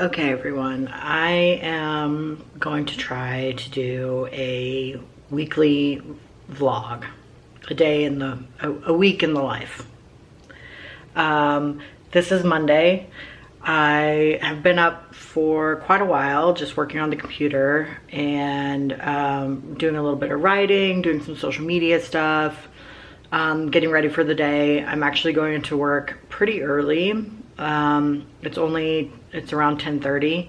Okay, everyone, I am going to try to do a weekly vlog, a week in the life. This is Monday. I have been up for quite a while, just working on the computer and doing a little bit of writing, doing some social media stuff, getting ready for the day. I'm actually going into work pretty early. It's around 10:30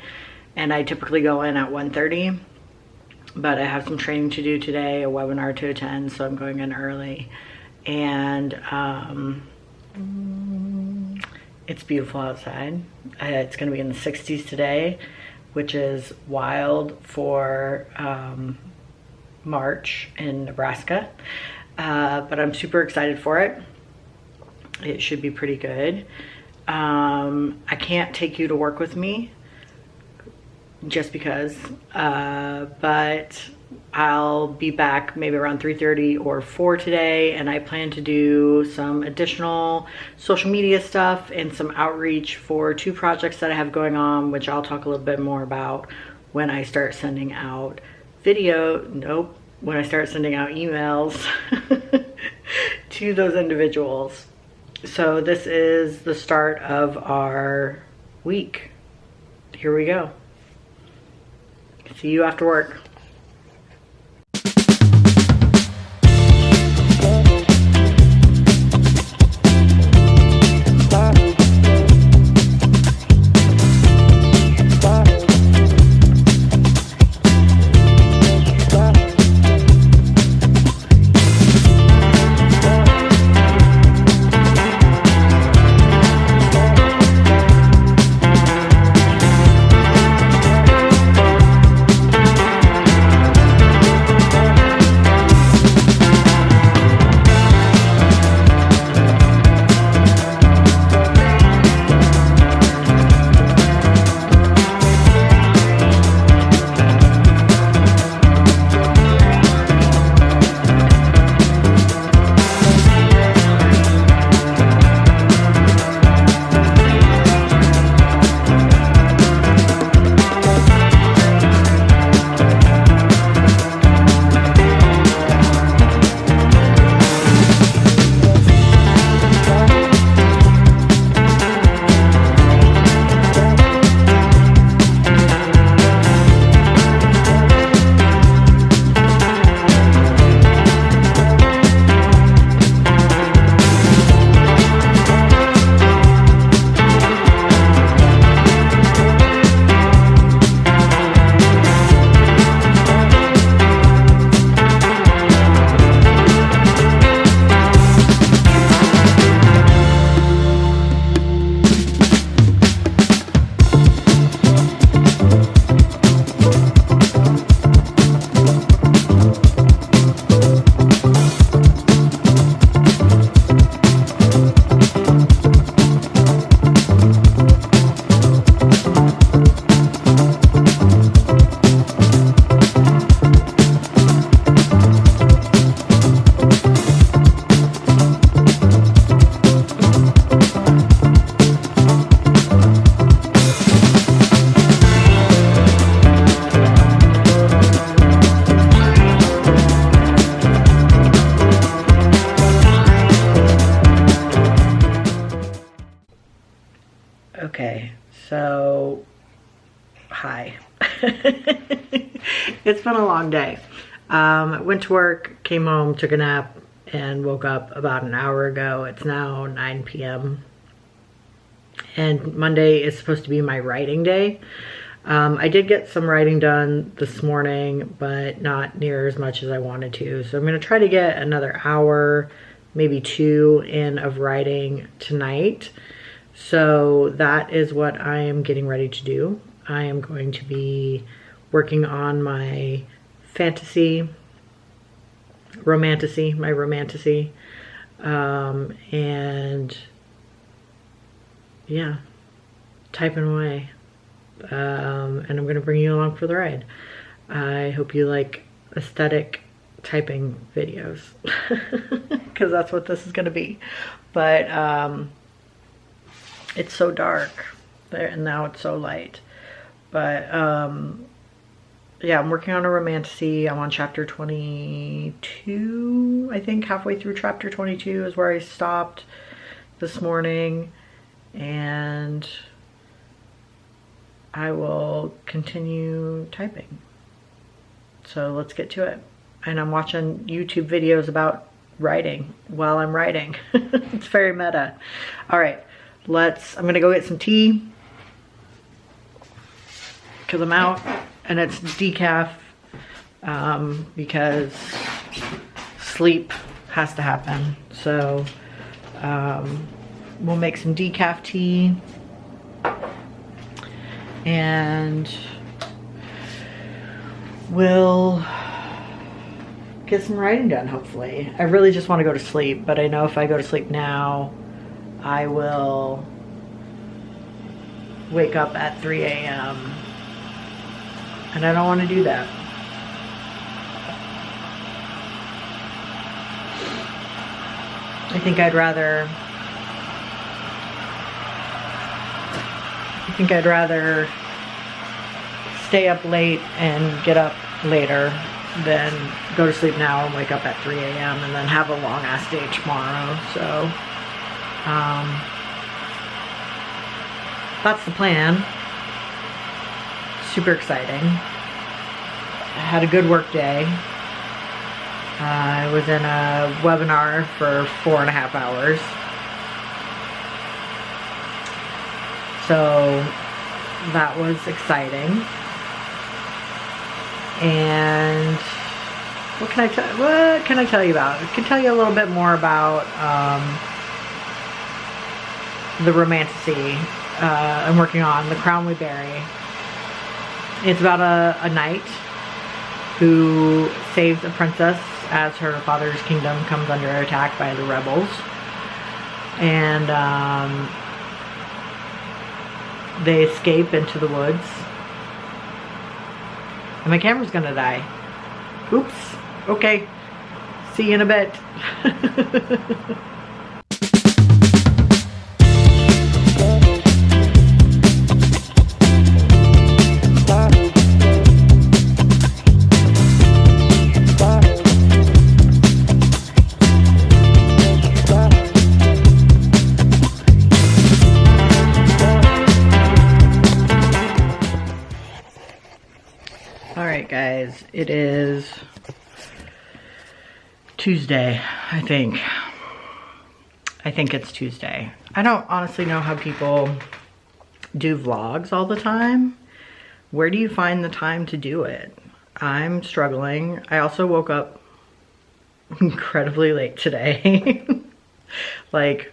and I typically go in at 1:30, but I have some training to do today, a webinar to attend, so I'm going in early. And it's beautiful outside. It's going to be in the 60s today, which is wild for March in Nebraska, but I'm super excited for it. It should be pretty good. I can't take you to work with me just because, but I'll be back maybe around 3:30 or 4 today, and I plan to do some additional social media stuff and some outreach for 2 projects that I have going on, which I'll talk a little bit more about when I start sending out when I start sending out emails to those individuals. So this is the start of our week. Here we go. See you after work. Okay, so hi. It's been a long day. Went to work, came home, took a nap, and woke up about an hour ago. It's now 9 p.m. and Monday is supposed to be my writing day. I did get some writing done this morning, but not near as much as I wanted to. So I'm going to try to get another hour, maybe 2 in of writing tonight. So that is what I am getting ready to do. I am going to be working on my romantasy, and yeah, typing away. And I'm going to bring you along for the ride. I hope you like aesthetic typing videos because that's what this is going to be. But it's so dark there and now it's so light. But yeah, I'm working on a romantasy. I'm on chapter 22, I think. Halfway through chapter 22 is where I stopped this morning, and I will continue typing. So let's get to it. And I'm watching YouTube videos about writing while I'm writing. It's very meta. All right, I'm gonna go get some tea because I'm out, and it's decaf because sleep has to happen. So we'll make some decaf tea and we'll get some writing done, hopefully. I really just want to go to sleep, but I know if I go to sleep now, I will wake up at 3 a.m. and I don't want to do that. I think I'd rather stay up late and get up later than go to sleep now and wake up at 3 a.m. and then have a long ass day tomorrow. So that's the plan. Super exciting. I had a good work day. I was in a webinar for 4.5 hours. So that was exciting. And what can I tell you about? I can tell you a little bit more about the romantasy I'm working on, The Crown We Bury. It's about a knight who saves a princess as her father's kingdom comes under attack by the rebels. And they escape into the woods. And my camera's gonna die. Oops. Okay. See you in a bit. Guys, it is Tuesday, I think it's Tuesday. I don't honestly know how people do vlogs all the time. Where do you find the time to do it? I'm struggling. I also woke up incredibly late today. Like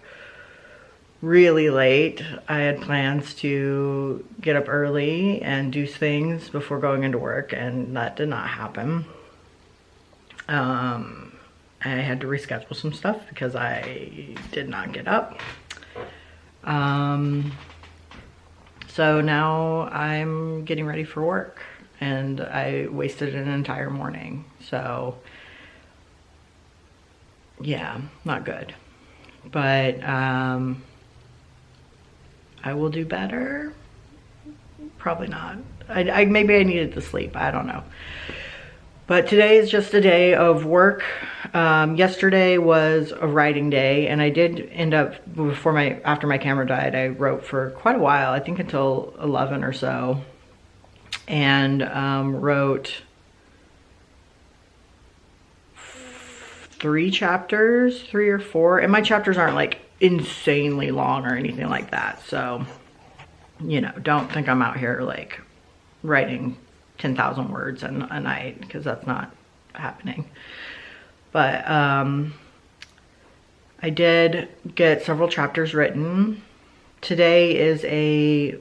really late. I had plans to get up early and do things before going into work, and that did not happen. I had to reschedule some stuff because I did not get up. So now I'm getting ready for work, and I wasted an entire morning. So yeah, not good. But I will do better. Probably not. Maybe I needed to sleep. I don't know. But today is just a day of work. Yesterday was a writing day, and I did end up after my camera died. I wrote for quite a while. I think until 11 or so, and wrote 3 chapters, 3 or 4, and my chapters aren't like insanely long or anything like that, so you know, don't think I'm out here like writing 10,000 words a night, because that's not happening. But I did get several chapters written. Today is a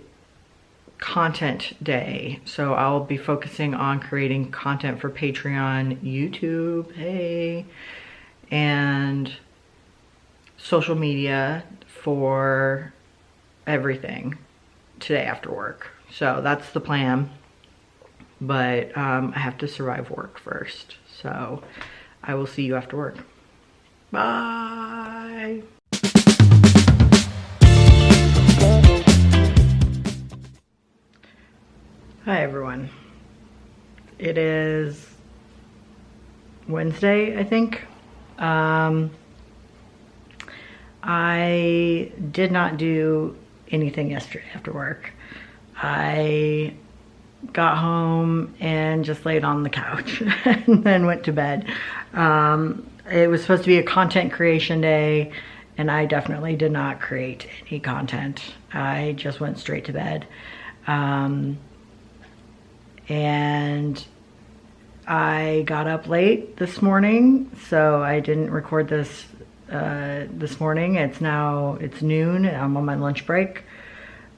content day, so I'll be focusing on creating content for Patreon, YouTube, hey, and social media for everything today after work. So that's the plan, but I have to survive work first. So I will see you after work. Bye. Hi everyone. It is Wednesday, I think. I did not do anything yesterday after work. I got home and just laid on the couch and then went to bed. It was supposed to be a content creation day, and I definitely did not create any content. I just went straight to bed. And I got up late this morning, so I didn't record this this morning. It's noon, and I'm on my lunch break.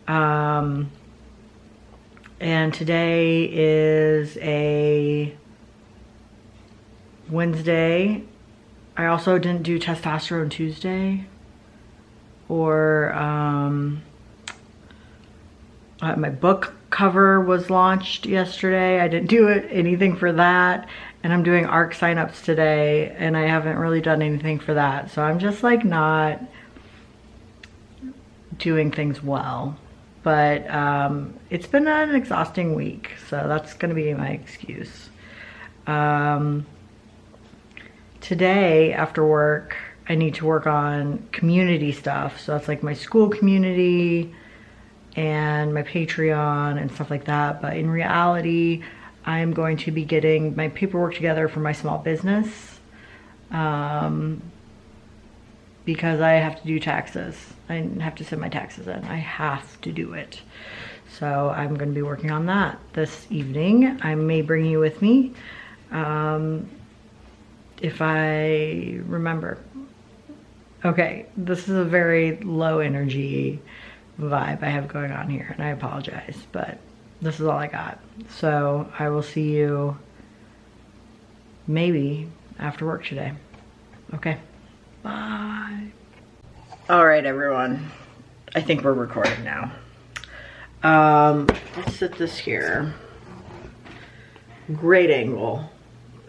And today is a Wednesday. I also didn't do testosterone Tuesday or my book cover was launched yesterday. I didn't do anything for that, and I'm doing ARC signups today, and I haven't really done anything for that. So I'm just like not doing things well. But it's been an exhausting week, so that's gonna be my excuse. Today after work, I need to work on community stuff. So that's like my school community and my Patreon and stuff like that. But in reality, I'm going to be getting my paperwork together for my small business because I have to do taxes. I have to send my taxes in. I have to do it. So I'm going to be working on that this evening. I may bring you with me if I remember. Okay, this is a very low energy vibe I have going on here, and I apologize, but this is all I got. So I will see you maybe after work today. Okay, bye. All right, everyone. I think we're recording now. Let's set this here. Great angle,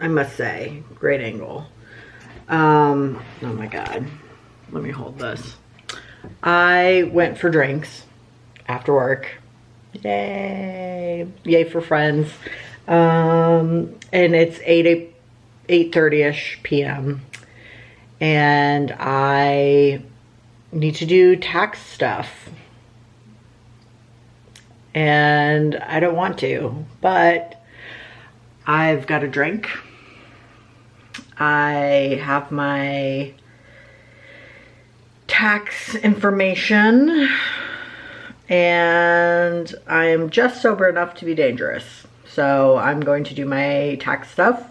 I must say. Great angle. Oh my God. Let me hold this. I went for drinks after work. Yay. Yay for friends. And it's 8:30ish p.m. And I need to do tax stuff. And I don't want to, but I've got a drink. I have my tax information, and I'm just sober enough to be dangerous. So I'm going to do my tax stuff,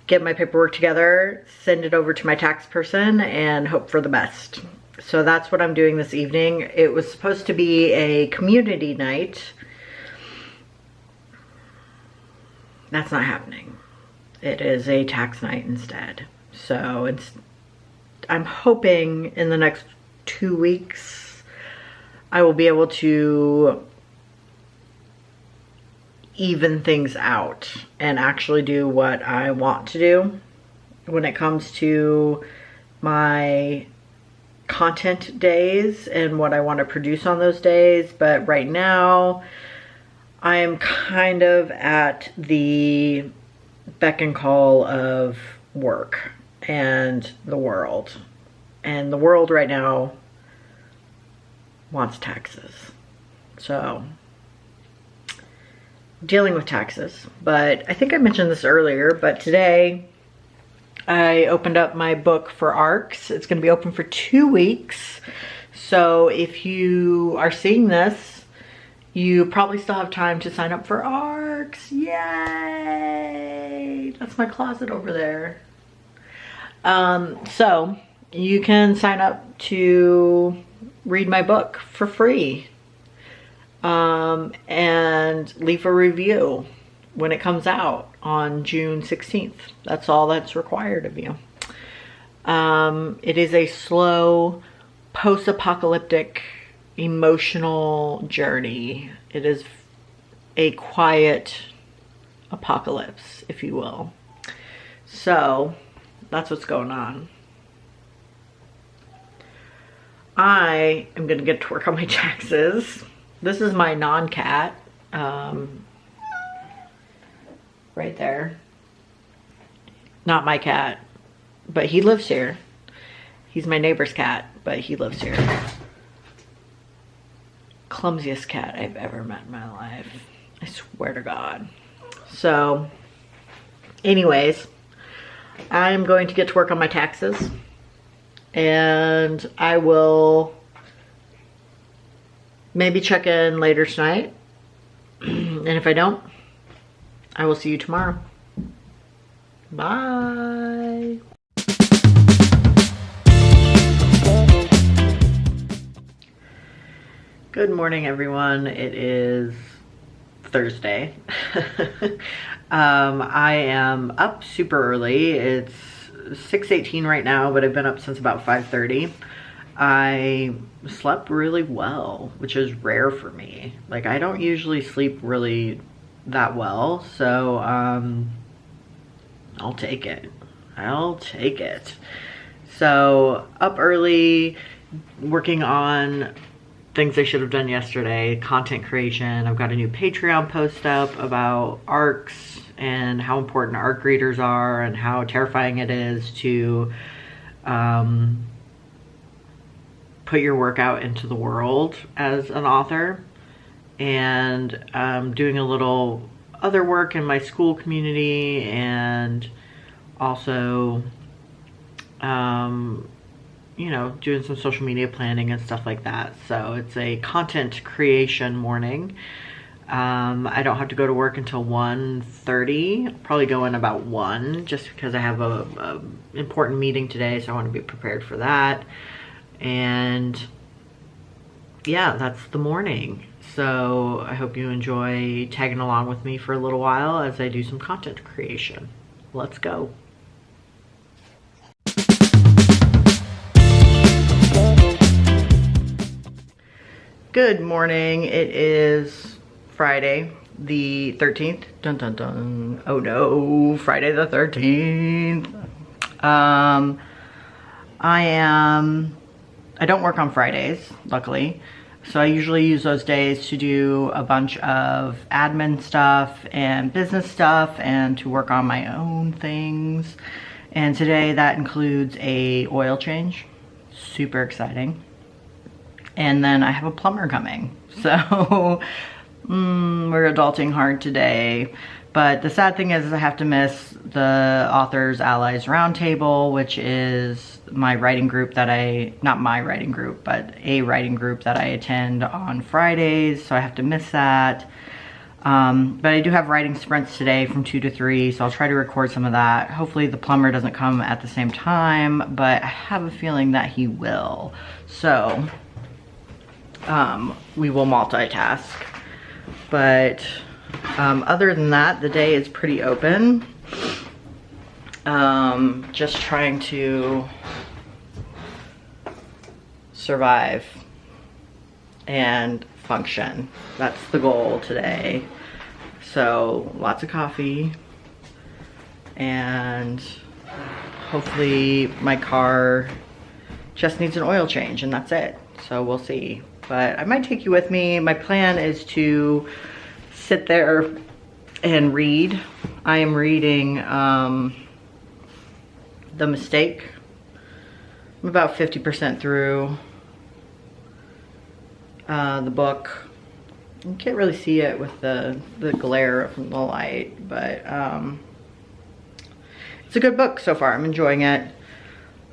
get my paperwork together, send it over to my tax person, and hope for the best. So that's what I'm doing this evening. It was supposed to be a community night. That's not happening. It is a tax night instead. So I'm hoping in the next 2 weeks I will be able to even things out and actually do what I want to do when it comes to my content days and what I want to produce on those days. But right now I am kind of at the beck and call of work and the world. And the world right now wants taxes. So, dealing with taxes. But I think I mentioned this earlier, but today I opened up my book for ARCs. It's going to be open for 2 weeks. So if you are seeing this, you probably still have time to sign up for ARCs. Yay! That's my closet over there. So you can sign up to read my book for free and leave a review when it comes out on June 16th. That's all that's required of you. It is a slow, post-apocalyptic, emotional journey. It is a quiet apocalypse, if you will. So that's what's going on. I am gonna get to work on my taxes. This is my non-cat. right there. Not my cat, but he lives here. He's my neighbor's cat, but he lives here. Clumsiest cat I've ever met in my life. I swear to God. So, anyways, I'm going to get to work on my taxes. And I will maybe check in later tonight. And if I don't, I will see you tomorrow. Bye. Good morning, everyone. It is Thursday. I am up super early. It's 6:18 right now, but I've been up since about 5:30. I slept really well, which is rare for me. Like, I don't usually sleep really that well, so I'll take it. I'll take it. So up early, working on things I should have done yesterday, content creation. I've got a new Patreon post up about ARCs and how important ARC readers are and how terrifying it is to put your work out into the world as an author. And doing a little other work in my school community, and also you know, doing some social media planning and stuff like that. So it's a content creation morning. I don't have to go to work until 1:30. I'll probably go in about 1, just because I have a important meeting today, so I want to be prepared for that. And yeah, that's the morning. So I hope you enjoy tagging along with me for a little while as I do some content creation. Let's go. Good morning. It is Friday the 13th. Dun dun dun. Oh no, Friday the 13th. I don't work on Fridays, luckily. So I usually use those days to do a bunch of admin stuff and business stuff and to work on my own things. And today that includes a oil change. Super exciting. And then I have a plumber coming. So we're adulting hard today. But the sad thing is I have to miss the Authors Allies Roundtable, which is my writing group that not my writing group, but a writing group that I attend on Fridays. So I have to miss that. But I do have writing sprints today from 2 to 3, so I'll try to record some of that. Hopefully the plumber doesn't come at the same time, but I have a feeling that he will. So we will multitask. But other than that, the day is pretty open. Just trying to survive and function. That's the goal today. So lots of coffee, and hopefully my car just needs an oil change, and that's it. So we'll see. But I might take you with me. My plan is to sit there and read. I am reading The Mistake. I'm about 50% through the book. You can't really see it with the glare from the light, but it's a good book so far. I'm enjoying it.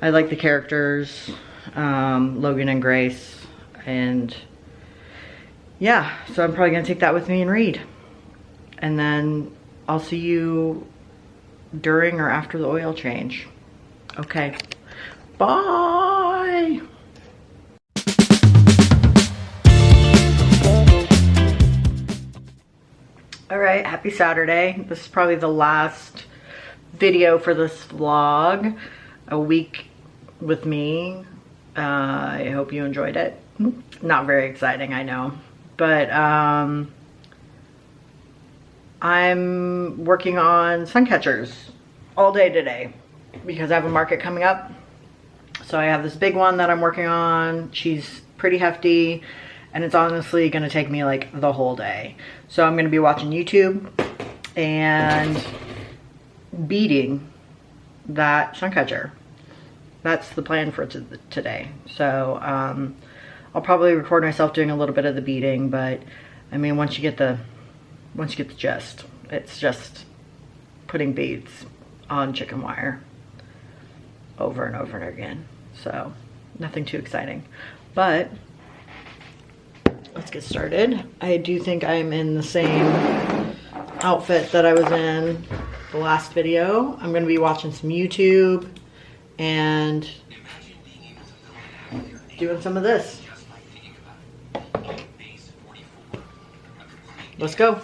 I like the characters, Logan and Grace. And yeah, so I'm probably gonna take that with me and read. And then I'll see you during or after the oil change. Okay, bye. All right, happy Saturday. This is probably the last video for this vlog. A week with me. I hope you enjoyed it. Not very exciting, I know. But I'm working on Suncatchers all day today because I have a market coming up. So I have this big one that I'm working on. She's pretty hefty, and it's honestly gonna take me like the whole day. So I'm gonna be watching YouTube and beading that Suncatcher. That's the plan for today. So I'll probably record myself doing a little bit of the beading, but I mean, once you get the gist, it's just putting beads on chicken wire over and over and again. So nothing too exciting, but let's get started. I do think I'm in the same outfit that I was in the last video. I'm going to be watching some YouTube and doing some of this. Let's go.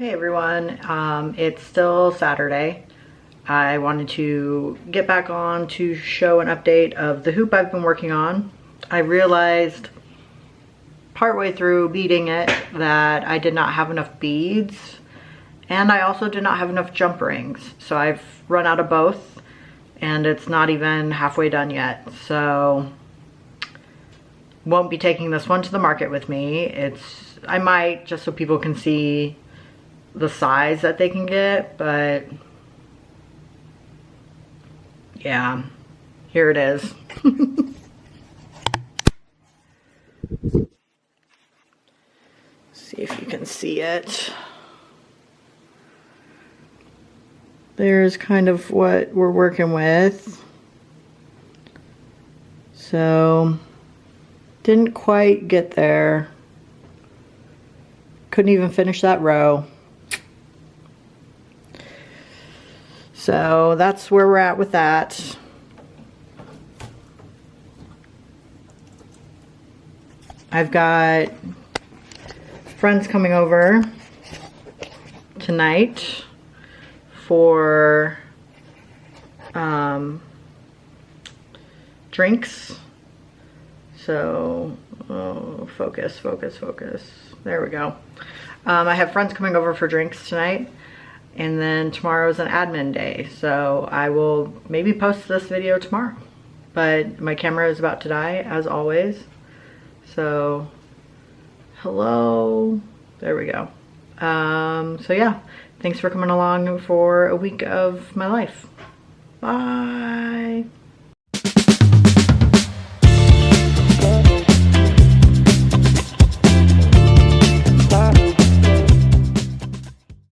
Hey everyone, it's still Saturday. I wanted to get back on to show an update of the hoop I've been working on. I realized partway through beading it that I did not have enough beads, and I also did not have enough jump rings. So I've run out of both, and it's not even halfway done yet. So won't be taking this one to the market with me. I might, just so people can see the size that they can get, but yeah, here it is. See if you can see it. There's kind of what we're working with. So didn't quite get there. Couldn't even finish that row. So that's where we're at with that. I've got friends coming over tonight for drinks. So, focus. There we go. I have friends coming over for drinks tonight. And then tomorrow's an admin day, so I will maybe post this video tomorrow. But my camera is about to die, as always. So, hello. There we go. So yeah, thanks for coming along for a week of my life. Bye.